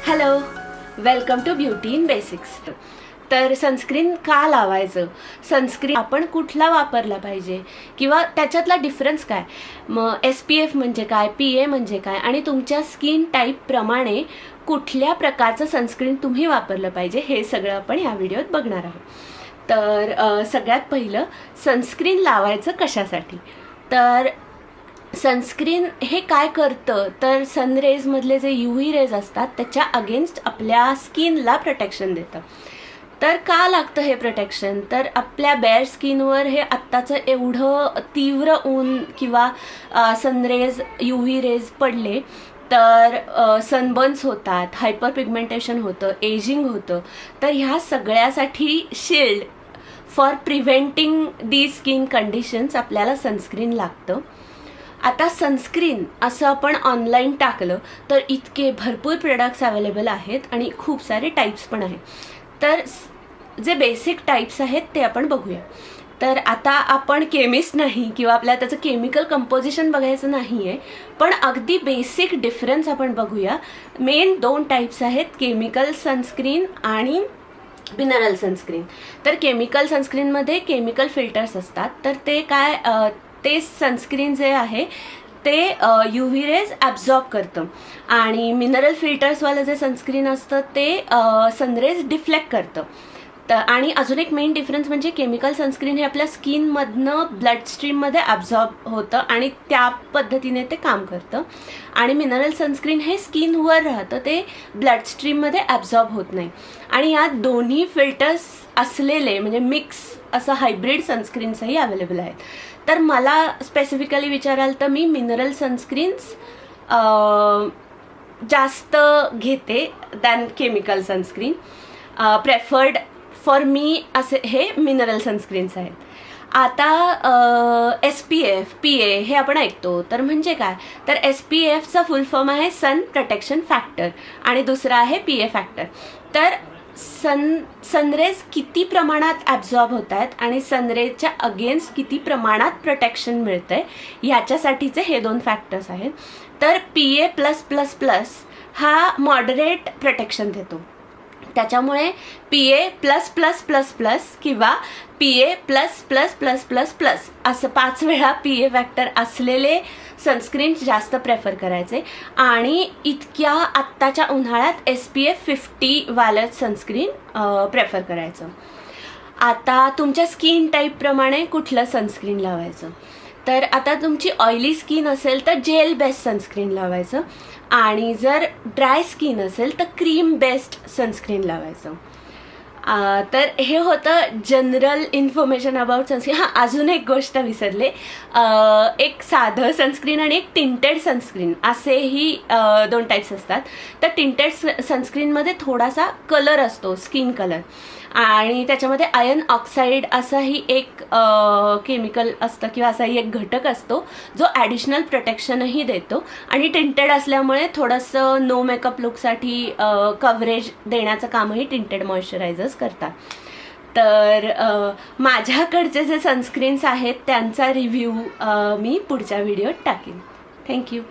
Hello, welcome to beauty in basics. तर sunscreen का लावायचं, सनस्क्रीन आपण कुठला वापरला पाहिजे किंवा त्याच्यातला डिफरन्स काय, मग SPF म्हणजे काय, PA म्हणजे काय आणि तुमच्या स्किन टाईपप्रमाणे कुठल्या प्रकारचं सनस्क्रीन तुम्ही वापरलं पाहिजे हे सगळं आपण या व्हिडिओत बघणार आहोत. तर सगळ्यात पहिलं सनस्क्रीन लावायचं कशासाठी. तर सनस्क्रीन हे काय करतं तर सनरेजमधले जे UV रेज असतात त्याच्या अगेन्स्ट आपल्या स्किनला प्रोटेक्शन देतं. तर का लागतं हे प्रोटेक्शन, तर आपल्या बेअर स्किनवर हे आत्ताचं एवढं तीव्र ऊन किंवा सनरेज UV रेज पडले तर सनबर्न्स होतात, हायपर पिगमेंटेशन होतं, एजिंग होतं. तर ह्या सगळ्यासाठी shield for preventing the skin conditions आपल्याला सनस्क्रीन लागतं. आता सनस्क्रीन असं आपण ऑनलाईन टाकलं तर इतके भरपूर प्रोडक्ट्स अवेलेबल आहेत आणि खूप सारे टाईप्स पण आहेत. तर जे बेसिक टाईप्स आहेत ते आपण बघूया. तर आता आपण केमिस्ट नाही किंवा आपल्याला त्याचं केमिकल कंपोजिशन बघायचं नाही आहे, पण अगदी बेसिक डिफरन्स आपण बघूया. मेन 2 टाईप्स आहेत, केमिकल सनस्क्रीन आणि मिनरल सनस्क्रीन. तर केमिकल सनस्क्रीनमध्ये केमिकल फिल्टर्स असतात. तर ते काय, ते सनस्क्रीन जे आहे ते UV रेज ॲब्झॉर्ब करतं आणि मिनरल फिल्टर्सवालं जे सनस्क्रीन असतं ते सनरेज डिफ्लेक्ट करतं. तर आणि अजून एक मेन डिफरन्स म्हणजे केमिकल सनस्क्रीन हे आपल्या स्किनमधनं ब्लड स्ट्रीममध्ये ॲब्झॉर्ब होतं आणि त्या पद्धतीने ते काम करतं. आणि मिनरल सनस्क्रीन हे स्किनवर राहतं, ते ब्लड स्ट्रीममध्ये ॲब्झॉर्ब होत नाही. आणि या दोन्ही फिल्टर्स असलेले म्हणजे मिक्स असं हायब्रिड सनस्क्रीन्सही अवेलेबल आहेत. तर मला स्पेसिफिकली विचाराल तर मी मिनरल सनस्क्रीन्स जास्त घेते than chemical sunscreen. Preferred for me असे हे मिनरल सनस्क्रीन्स आहेत. आता SPF, PA हे आपण ऐकतो, तर म्हणजे काय, तर SPFचा फुल फॉर्म आहे सन प्रोटेक्शन फॅक्टर आणि दुसरा आहे PA फॅक्टर. तर सनरेज किती प्रमाणात ॲब्झॉर्ब होत आहेत आणि सनरेजच्या अगेन्स्ट किती प्रमाणात प्रोटेक्शन मिळतंय ह्याच्यासाठीचे हे 2 फॅक्टर्स आहेत. तर PA+++ हा मॉडरेट प्रोटेक्शन देतो. त्याच्यामुळे PA++++ किंवा PA+++++ असं 5 वेळा PA फॅक्टर असलेले सनस्क्रीन जास्त प्रेफर करायचे. आणि इतक्या आत्ताच्या उन्हाळ्यात SPF 50 वालं सनस्क्रीन प्रेफर करायचं. आता तुमच्या स्किन टाईपप्रमाणे कुठलं सनस्क्रीन लावायचं. तर आता तुमची ऑइली स्किन असेल तर जेल बेस्ड सनस्क्रीन लावायचं आणि जर ड्राय स्किन असेल तर क्रीम बेस्ड सनस्क्रीन लावायचं. तर हे होतं जनरल इन्फॉर्मेशन अबाउट सनस्क्रीन. हां, अजून एक गोष्ट विसरले, एक साधं सनस्क्रीन आणि एक टिंटेड सनस्क्रीन असेही 2 टाईप्स असतात. तर टिंटेड सनस्क्रीनमध्ये थोडासा कलर असतो, स्किन कलर, आणि त्याच्यामध्ये आयर्न ऑक्साईड असाही एक केमिकल असतं किंवा असाही एक घटक असतो जो ॲडिशनल प्रोटेक्शनही देतो. आणि टिंटेड असल्यामुळे थोडंसं नो मेकअप लुकसाठी कव्हरेज देण्याचं कामही टिंटेड मॉइश्चरायझर्स करतात. तर माझ्याकडचे जे सनस्क्रीन्स आहेत त्यांचा रिव्ह्यू मी पुढच्या व्हिडिओत टाकेन. थँक्यू.